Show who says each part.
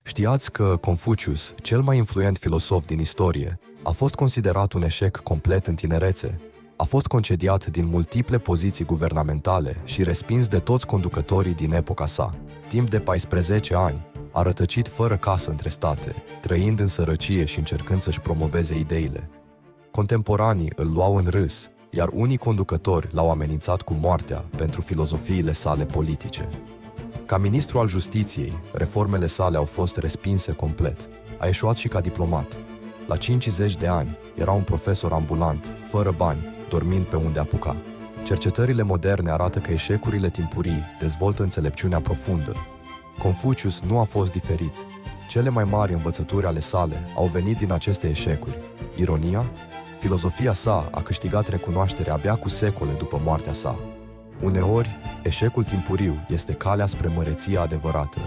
Speaker 1: Știați că Confucius, cel mai influent filosof din istorie, a fost considerat un eșec complet în tinerețe? A fost concediat din multiple poziții guvernamentale și respins de toți conducătorii din epoca sa. Timp de 14 ani, a rătăcit fără casă între state, trăind în sărăcie și încercând să-și promoveze ideile. Contemporanii îl luau în râs, iar unii conducători l-au amenințat cu moartea pentru filozofiile sale politice. Ca ministru al justiției, reformele sale au fost respinse complet. A eșuat și ca diplomat. La 50 de ani, era un profesor ambulant, fără bani, dormind pe unde apuca. Cercetările moderne arată că eșecurile timpurii dezvoltă înțelepciunea profundă. Confucius nu a fost diferit. Cele mai mari învățături ale sale au venit din aceste eșecuri. Ironia? Filozofia sa a câștigat recunoaștere abia cu secole după moartea sa. Uneori, eșecul timpuriu este calea spre măreția adevărată.